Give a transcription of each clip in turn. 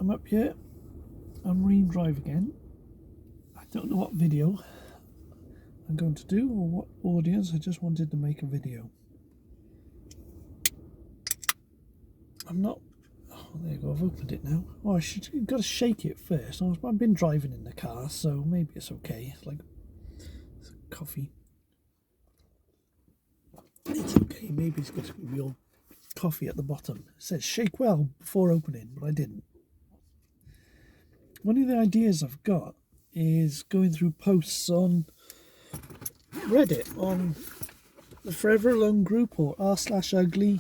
I'm up here on Marine Drive again. I don't know what video I'm going to do or what audience. I just wanted to make a video. I'm not. Oh, there you go. I've opened it now. Oh, I've got to shake it first. I've been driving in the car, so maybe it's okay. It's like coffee. It's okay. Maybe it's got real coffee at the bottom. It says shake well before opening, but I didn't. One of the ideas I've got is going through posts on Reddit, on the Forever Alone group or r/ugly.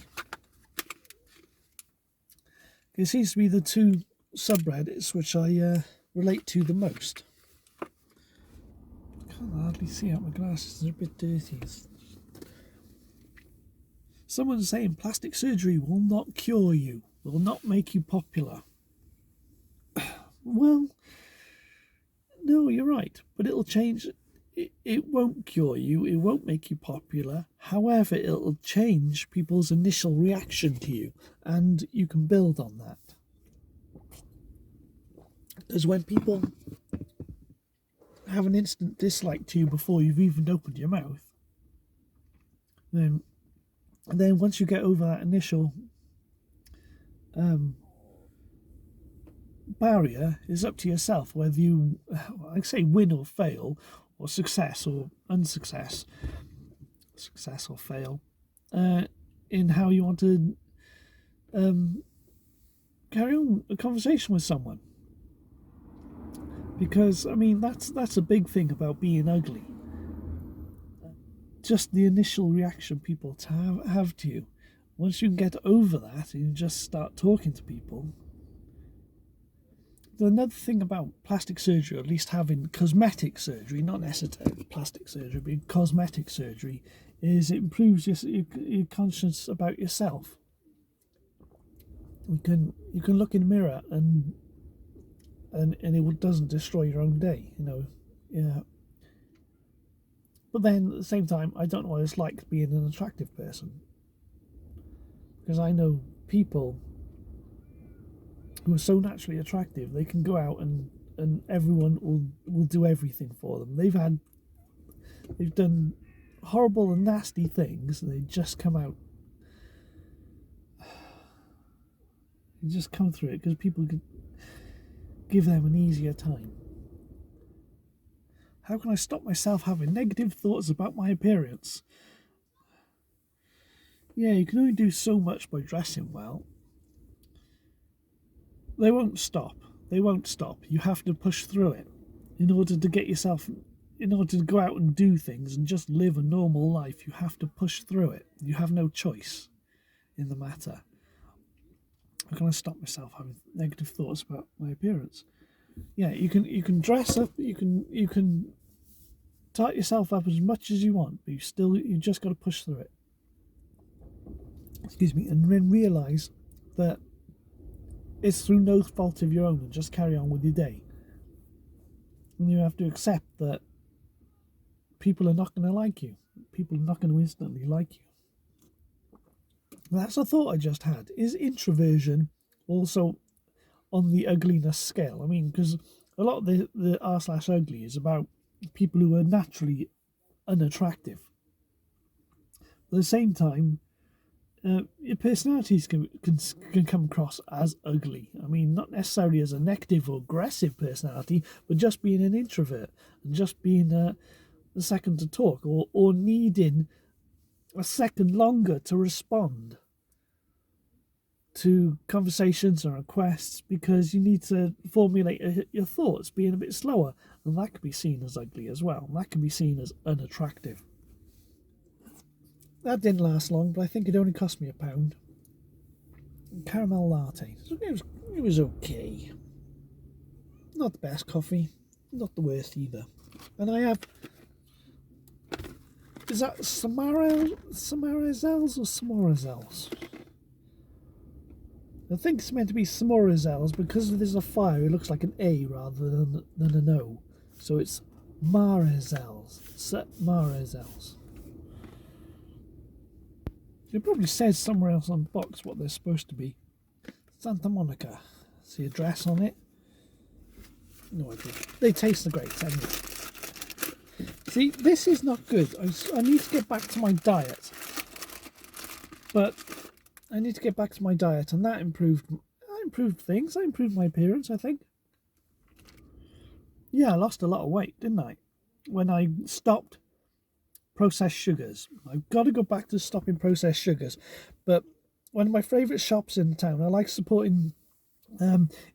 It seems to be the two subreddits which I relate to the most. I can't hardly see out my glasses, they're a bit dirty. Someone's saying plastic surgery will not cure you, will not make you popular. Well, no, you're right, but it'll change. It won't cure you, it won't make you popular. However, it'll change people's initial reaction to you, and you can build on that. Because when people have an instant dislike to you before you've even opened your mouth, then once you get over that initial barrier, it's up to yourself whether you, I say, win or fail, or success or unsuccess, success or fail, in how you want to carry on a conversation with someone. Because, I mean, that's a big thing about being ugly. Just the initial reaction people have to you. Once you can get over that and you just start talking to people. Another thing about plastic surgery, or at least having cosmetic surgery, not necessarily plastic surgery, but cosmetic surgery, is it improves your conscience about yourself. You can look in the mirror and it doesn't destroy your own day, Yeah. But then at the same time, I don't know what it's like being an attractive person, because I know people who are so naturally attractive, they can go out and everyone will do everything for them. They've done horrible and nasty things, and they just come out. You just come through it because people could give them an easier time. How can I stop myself having negative thoughts about my appearance? Yeah, you can only do so much by dressing well. They won't stop. You have to push through it in order to go out and do things and just live a normal life. You have to push through it. You have no choice in the matter. How can I stop myself having negative thoughts about my appearance? Yeah, you can dress up, you can tart yourself up as much as you want, but you just got to push through it. Excuse me, and then realise that it's through no fault of your own, and just carry on with your day. And you have to accept that people are not going to like you. People are not going to instantly like you. That's a thought I just had. Is introversion also on the ugliness scale? I mean, because a lot of the r/ugly is about people who are naturally unattractive. At the same time, your personalities can come across as ugly. I mean, not necessarily as a negative or aggressive personality, but just being an introvert and just being a second to talk, or needing a second longer to respond to conversations or requests, because you need to formulate your thoughts, being a bit slower, and that can be seen as ugly as well. That can be seen as unattractive. That didn't last long, but I think it only cost me £1. Caramel latte. It was okay. Not the best coffee, not the worst either. And I have... Is that Samarazels or Smorazels? I think it's meant to be Smorazels because there's a fire. It looks like an A rather than an O. So it's Marazels. Marazels. It probably says somewhere else on the box what they're supposed to be. Santa Monica. See a dress on it. No idea. They taste great anyway. See, this is not good. I need to get back to my diet. But I need to get back to my diet, and that improved things. I improved my appearance, I think. Yeah, I lost a lot of weight, didn't I? When I stopped processed sugars. I've got to go back to stopping processed sugars. But one of my favourite shops in town, I like supporting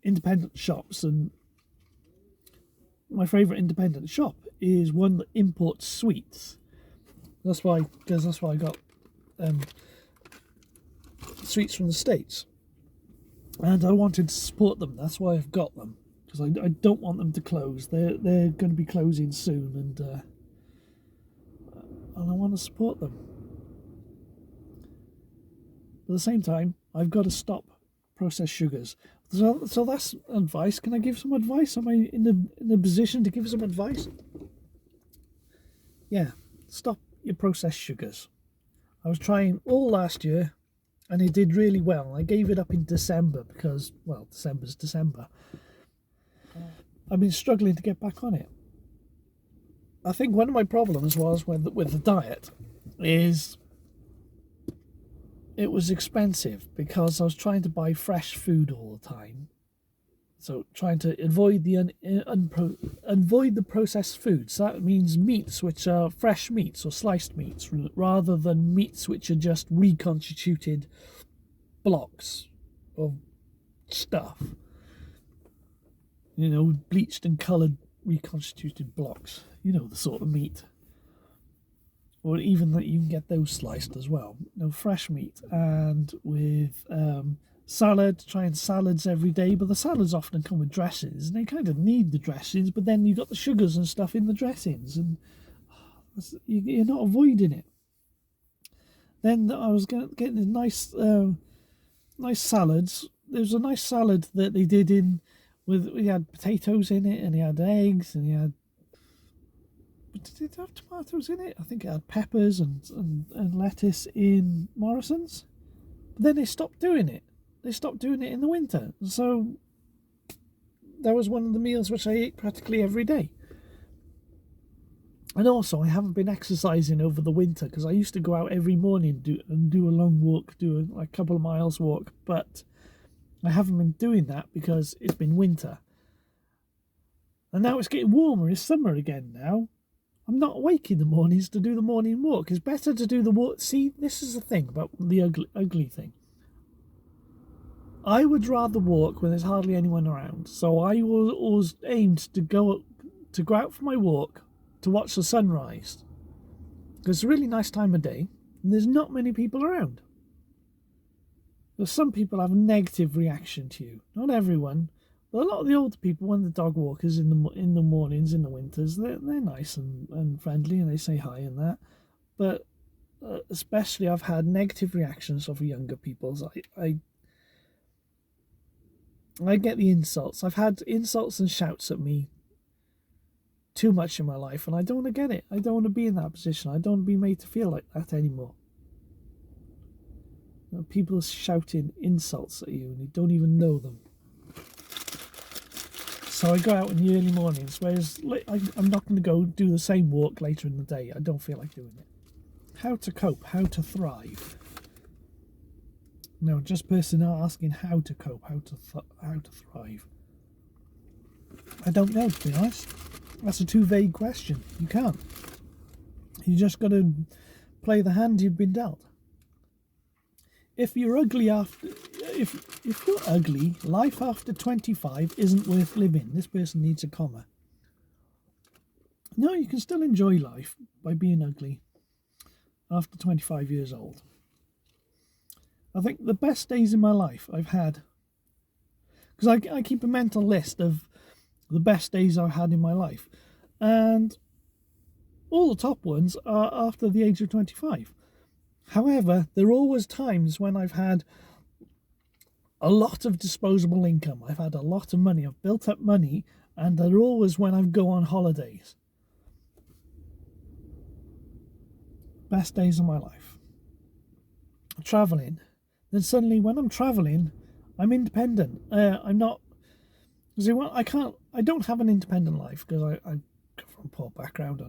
independent shops, and my favourite independent shop is one that imports sweets. That's why I got sweets from the States, and I wanted to support them. That's why I've got them, because I don't want them to close. They're going to be closing soon, and I want to support them. At the same time, I've got to stop processed sugars. So that's advice. Can I give some advice? Am I in the position to give some advice? Yeah, stop your processed sugars. I was trying all last year, and it did really well. I gave it up in December because, well, December's December. I've been struggling to get back on it. I think one of my problems was with the diet is it was expensive because I was trying to buy fresh food all the time. So trying to avoid avoid the processed foods. That means meats which are fresh meats or sliced meats, rather than meats which are just reconstituted blocks of stuff. You know, bleached and coloured reconstituted blocks. You know, the sort of meat. Or even that you can get those sliced as well. No, fresh meat, and with salad, trying salads every day, but the salads often come with dressings, and they kind of need the dressings, but then you've got the sugars and stuff in the dressings, and you're not avoiding it. Then I was getting these nice salads. There was a nice salad that they did he had potatoes in it, and he had eggs, and he had, did it have tomatoes in it? I think it had peppers and lettuce in Morrison's. But then they stopped doing it. They stopped doing it in the winter. So that was one of the meals which I ate practically every day. And also, I haven't been exercising over the winter, because I used to go out every morning and do a long walk, do a couple of miles walk. But I haven't been doing that because it's been winter. And now it's getting warmer. It's summer again now. I'm not awake in the mornings to do the morning walk. It's better to do the walk. See, this is the thing about the ugly thing. I would rather walk when there's hardly anyone around. So I always aimed to go out for my walk to watch the sunrise. Because it's a really nice time of day, and there's not many people around. Because some people have a negative reaction to you. Not everyone. But a lot of the older people, when the dog walkers in the mornings, in the winters, they're nice and friendly, and they say hi and that. But especially I've had negative reactions of younger people. I get the insults. I've had insults and shouts at me too much in my life, and I don't want to get it. I don't want to be in that position. I don't want to be made to feel like that anymore. You know, people are shouting insults at you and you don't even know them. So I go out in the early mornings, whereas I'm not going to go do the same walk later in the day. I don't feel like doing it. How to cope, how to thrive. No, just person asking how to cope, how to thrive. I don't know, to be honest. That's a too vague question. You can't. You just got to play the hand you've been dealt. If you're ugly if you're ugly, life after 25 isn't worth living. This person needs a comma. No, you can still enjoy life by being ugly after 25 years old. I think the best days in my life I've had, because I keep a mental list of the best days I've had in my life, and all the top ones are after the age of 25. However, there are always times when I've had a lot of disposable income. I've had a lot of money. I've built up money, and they're always when I go on holidays. Best days of my life. Traveling. Then suddenly when I'm traveling, I'm independent. I'm not See, well, I don't have an independent life because I come from a poor background.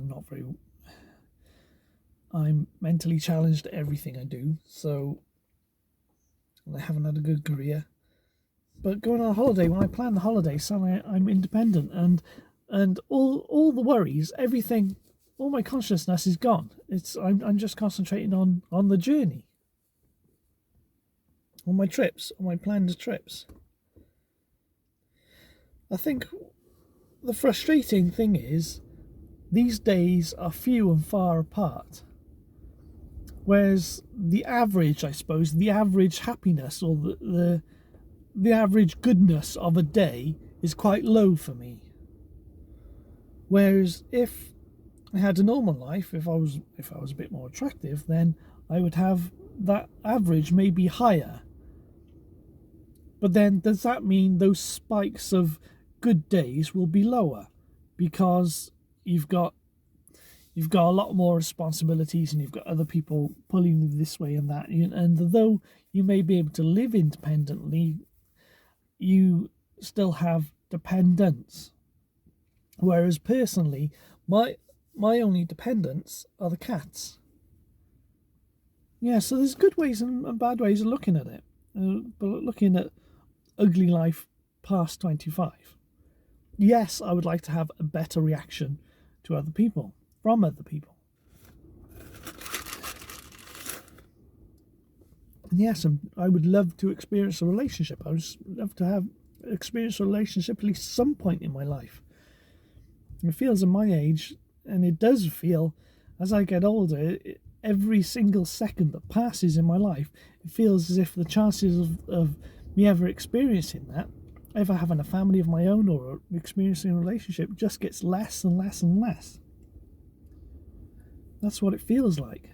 I'm mentally challenged at everything I do, so I haven't had a good career. But going on a holiday, when I plan the holiday, suddenly I'm independent, and all the worries, everything, all my consciousness is gone. I'm just concentrating on the journey, on my trips, on my planned trips. I think the frustrating thing is these days are few and far apart. Whereas the average, I suppose, the average happiness or the average goodness of a day is quite low for me. Whereas if I had a normal life, if I was a bit more attractive, then I would have that average maybe higher. But then does that mean those spikes of good days will be lower because you've got a lot more responsibilities and you've got other people pulling you this way and that, and though you may be able to live independently, you still have dependents. Whereas personally, my only dependents are the cats. Yeah, so there's good ways and bad ways of looking at it. But looking at ugly life past 25, yes, I would like to have a better reaction to other people, from other people. And yes, I would love to experience a relationship. I would love to have experienced a relationship at least some point in my life. It feels at my age, and it does feel as I get older, every single second that passes in my life, it feels as if the chances of me ever experiencing that, ever having a family of my own or experiencing a relationship, just gets less and less and less. That's what it feels like.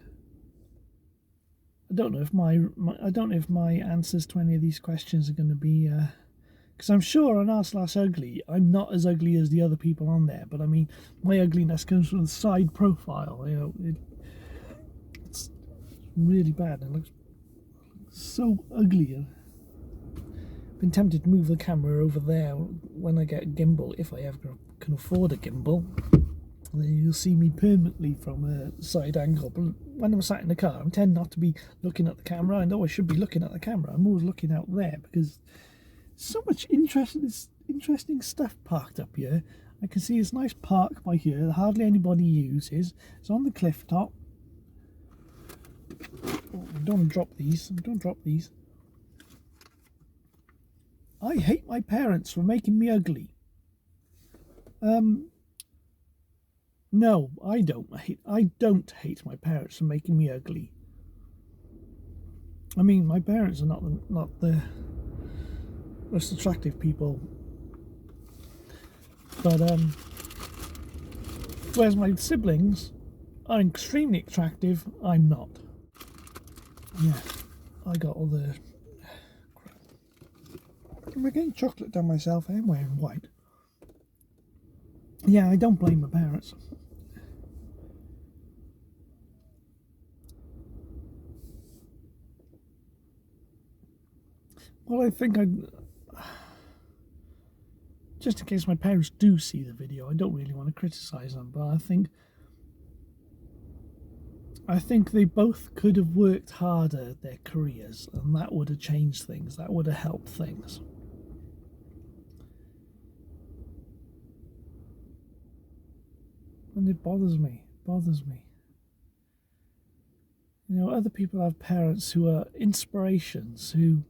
I don't know if my answers to any of these questions are going to be, because I'm sure on r/ugly, I'm not as ugly as the other people on there. But I mean, my ugliness comes from the side profile. It's really bad. It looks so ugly. I've been tempted to move the camera over there when I get a gimbal, if I ever can afford a gimbal. And then you'll see me permanently from a side angle. But when I'm sat in the car, I tend not to be looking at the camera. I know I should be looking at the camera. I'm always looking out there because so much interesting stuff parked up here. I can see this nice park by here that hardly anybody uses. It's on the cliff top. Oh, don't drop these. Don't drop these. I hate my parents for making me ugly. No, I don't hate my parents for making me ugly. I mean, my parents are not the most attractive people, but whereas my siblings are extremely attractive, I'm not. Yeah, I got all the crap. I'm getting chocolate down myself. I'm wearing white. Yeah, I don't blame my parents. Well, I think just in case my parents do see the video, I don't really want to criticise them, but I think they both could have worked harder at their careers, and that would have changed things. That would have helped things. And it bothers me. Other people have parents who are inspirations, who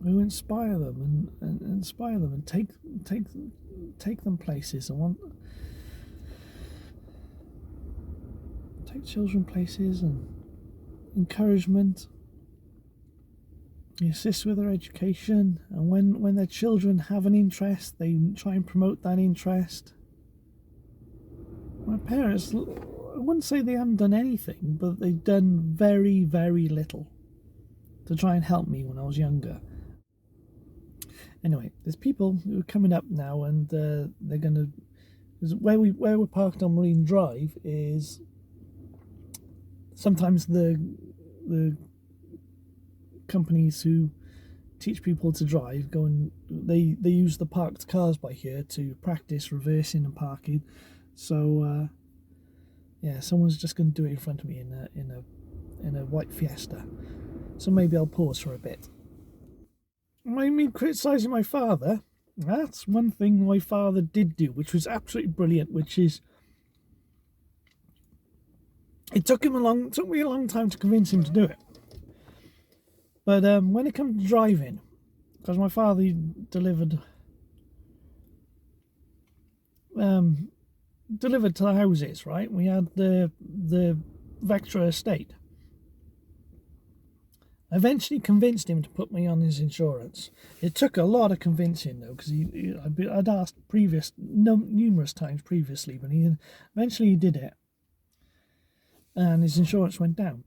inspire them and take them places and take children places and encouragement. You assist with their education, and when their children have an interest, they try and promote that interest. My parents, I wouldn't say they haven't done anything, but they've done very, very little to try and help me when I was younger. Anyway, there's people who are coming up now, and they're gonna. Where we're parked on Marine Drive is sometimes the companies who teach people to drive they use the parked cars by here to practice reversing and parking. So yeah, someone's just going to do it in front of me in a white Fiesta. So maybe I'll pause for a bit. I mean, criticising my father. That's one thing my father did do, which was absolutely brilliant. Which is, it took me a long time to convince him to do it. But when it comes to driving, because my father delivered to the houses, right? We had the Vectra estate. I eventually convinced him to put me on his insurance. It took a lot of convincing, though, because I'd asked numerous times previously, but eventually he did it, and his insurance went down.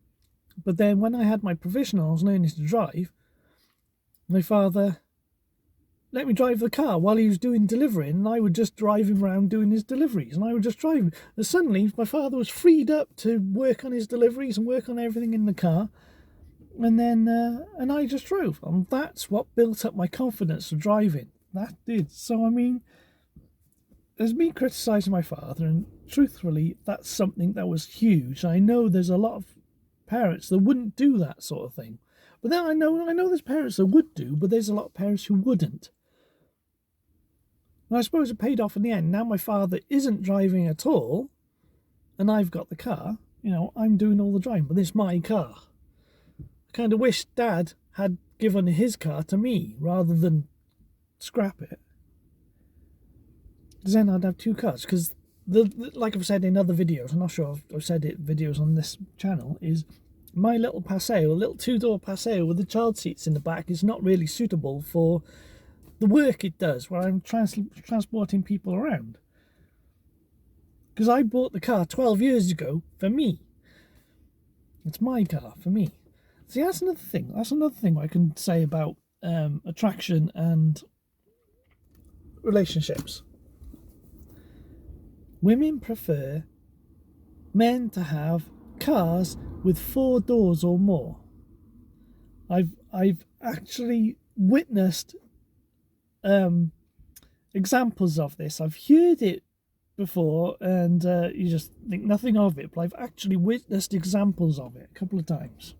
But then when I had my provisional, I was learning to drive, my father let me drive the car while he was doing delivering, and I would just drive him around doing his deliveries, and I would just drive him. And suddenly, my father was freed up to work on his deliveries and work on everything in the car, and then and I just drove. And that's what built up my confidence of driving. That did. So, I mean, there's me criticising my father, and truthfully, that's something that was huge. I know there's a lot of parents that wouldn't do that sort of thing. But then I know there's parents that would do, but there's a lot of parents who wouldn't. And I suppose it paid off in the end. Now my father isn't driving at all, and I've got the car. You know, I'm doing all the driving, but it's my car. I kind of wish Dad had given his car to me rather than scrap it. Because then I'd have two cars. Because, like I've said in other videos, I'm not sure I've said it in videos on this channel, is my little Paseo, a little two-door Paseo with the child seats in the back, is not really suitable for the work it does, where I'm transporting people around. Because I bought the car 12 years ago for me. It's my car for me. See, that's another thing. That's another thing I can say about attraction and relationships. Women prefer men to have cars with 4 doors or more. I've actually witnessed examples of this. I've heard it before, and you just think nothing of it, but I've actually witnessed examples of it a couple of times.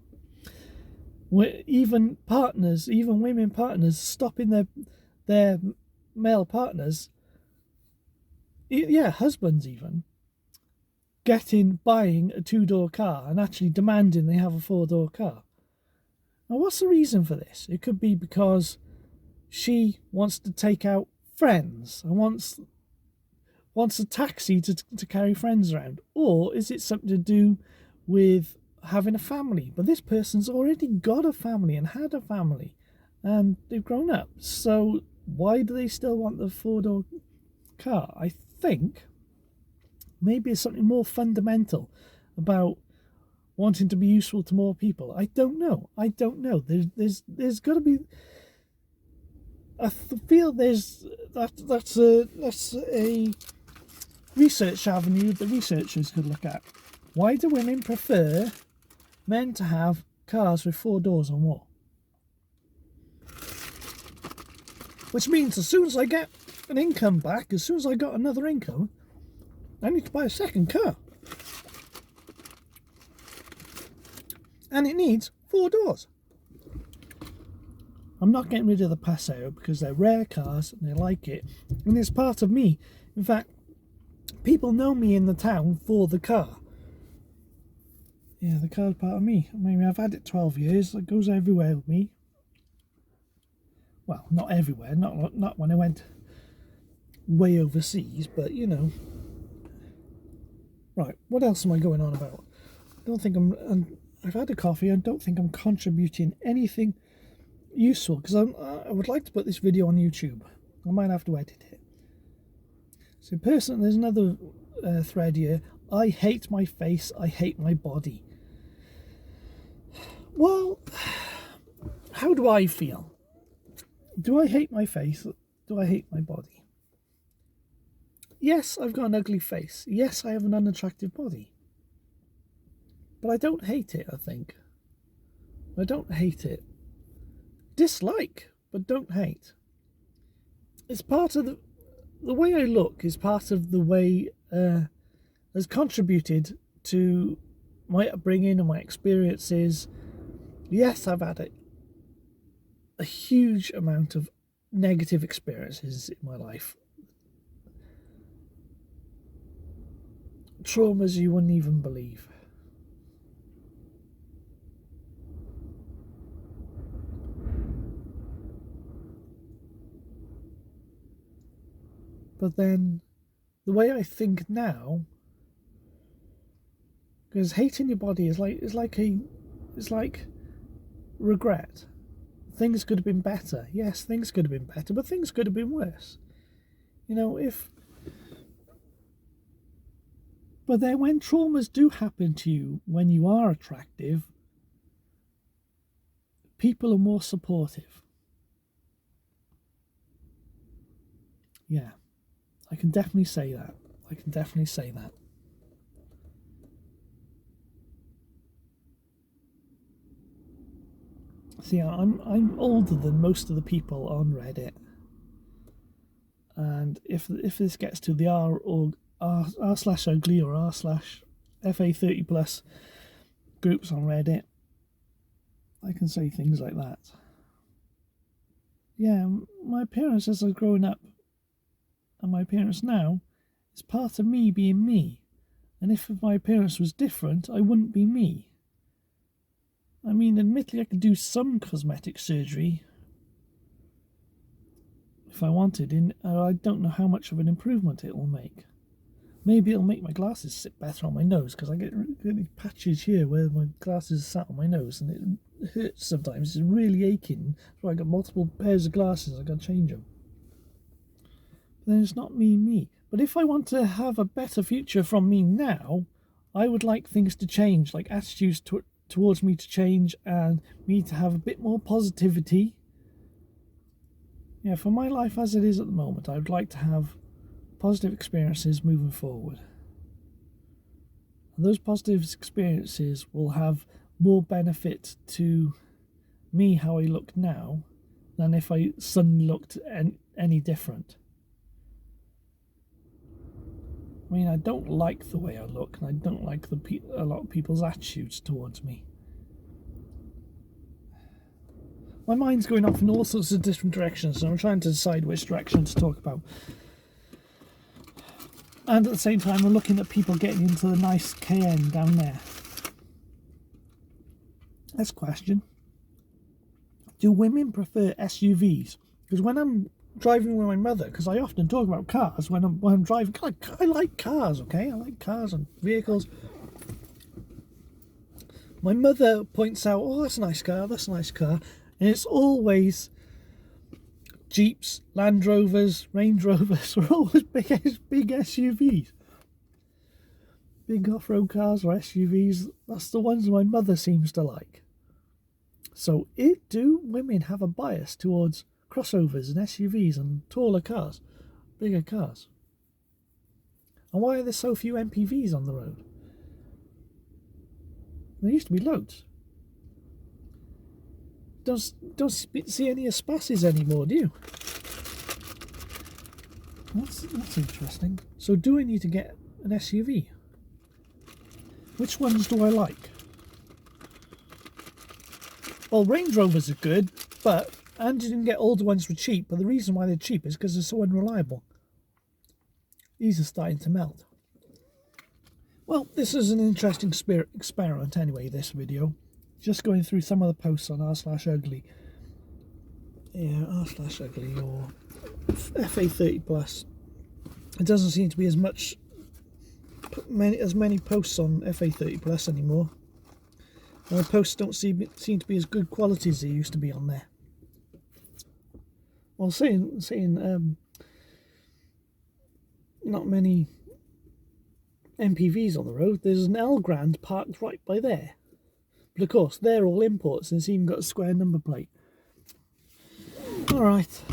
Where even women partners stopping their male partners, husbands even, buying a 2-door car and actually demanding they have a 4-door car. Now, what's the reason for this? It could be because she wants to take out friends and wants a taxi to carry friends around. Or is it something to do with having a family? But this person's already got a family and had a family, and they've grown up. So why do they still want the 4-door car? I think maybe it's something more fundamental about wanting to be useful to more people. I don't know. There's got to be. I feel that's a research avenue the researchers could look at. Why do women prefer men to have cars with 4 doors or more? Which means as soon as I get an income back, as soon as I got another income, I need to buy a second car. And it needs 4 doors. I'm not getting rid of the Paseo because they're rare cars and they like it. And it's part of me. In fact, people know me in the town for the car. Yeah, the car's part of me. I mean, I've had it 12 years. It goes everywhere with me. Well, not everywhere. Not when I went way overseas, but you know. Right, what else am I going on about? I don't think I've had a coffee. I don't think I'm contributing anything useful, because I would like to put this video on YouTube. I might have to edit it. So personally, there's another thread here. I hate my face. I hate my body. Well, how do I feel? Do I hate my face? Do I hate my body? Yes, I've got an ugly face. Yes, I have an unattractive body. But I don't hate it, I think. I don't hate it. dislike, but don't hate. It's part of the way I look is part of the way has contributed to my upbringing and my experiences. Yes, I've had a huge amount of negative experiences in my life. Traumas you wouldn't even believe. But then, the way I think now, because hating your body is like regret. Things could have been better. Yes, things could have been better, but things could have been worse. But then when traumas do happen to you when you are attractive, people are more supportive. Yeah, I can definitely say that. See, I'm older than most of the people on Reddit, and if this gets to the r/ugly or r/fa30 plus groups on Reddit, I can say things like that. Yeah, my appearance as I was growing up and my appearance now is part of me being me. And if my appearance was different, I wouldn't be me. I mean, admittedly, I could do some cosmetic surgery if I wanted, and I don't know how much of an improvement it will make. Maybe it'll make my glasses sit better on my nose, because I get really patches here where my glasses sat on my nose, and it hurts sometimes. It's really aching. So I got multiple pairs of glasses. I got to change them. But then it's not me. But if I want to have a better future from me now, I would like things to change, like attitudes towards me to change, and me to have a bit more positivity. Yeah, for my life as it is at the moment, I would like to have positive experiences moving forward. And those positive experiences will have more benefit to me how I look now than if I suddenly looked any different. I mean, I don't like the way I look, and I don't like a lot of people's attitudes towards me. My mind's going off in all sorts of different directions, and I'm trying to decide which direction to talk about. And at the same time, I'm looking at people getting into the nice KN down there. Next question. Do women prefer SUVs? Because when I'm driving with my mother, because I often talk about cars when I'm driving, I like cars, okay? I like cars and vehicles. My mother points out, oh, that's a nice car, and it's always Jeeps, Land Rovers, Range Rovers are always big SUVs. Big off-road cars or SUVs, that's the ones my mother seems to like. So do women have a bias towards crossovers and SUVs and taller cars, bigger cars? And why are there so few MPVs on the road? There used to be loads. Don't see any Espaces anymore, do you? That's interesting. So do I need to get an SUV? Which ones do I like? Well, Range Rovers are good, and you can get older ones for cheap, but the reason why they're cheap is because they're so unreliable. These are starting to melt. Well, this is an interesting experiment anyway, this video. Just going through some of the posts on r/ugly. Yeah, r/ugly or FA30 plus. It doesn't seem to be as many posts on FA30 plus anymore. And the posts don't seem to be as good quality as they used to be on there. Well, saying not many MPVs on the road. There's an Elgrand parked right by there. But of course, they're all imports, and it's even got a square number plate. Alright.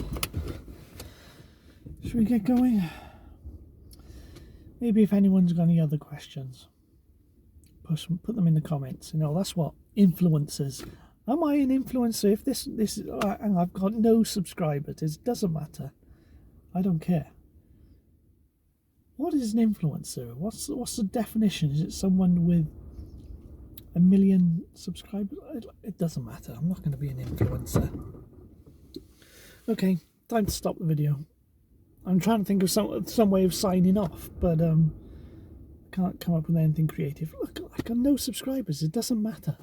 Should we get going? Maybe if anyone's got any other questions, put them in the comments. That's what influencers Am I an influencer? If this and I've got no subscribers, it doesn't matter. I don't care. What is an influencer? What's the definition? Is it someone with 1 million subscribers? It doesn't matter. I'm not going to be an influencer. Okay, time to stop the video. I'm trying to think of some way of signing off, but can't come up with anything creative. Look, I've got no subscribers. It doesn't matter.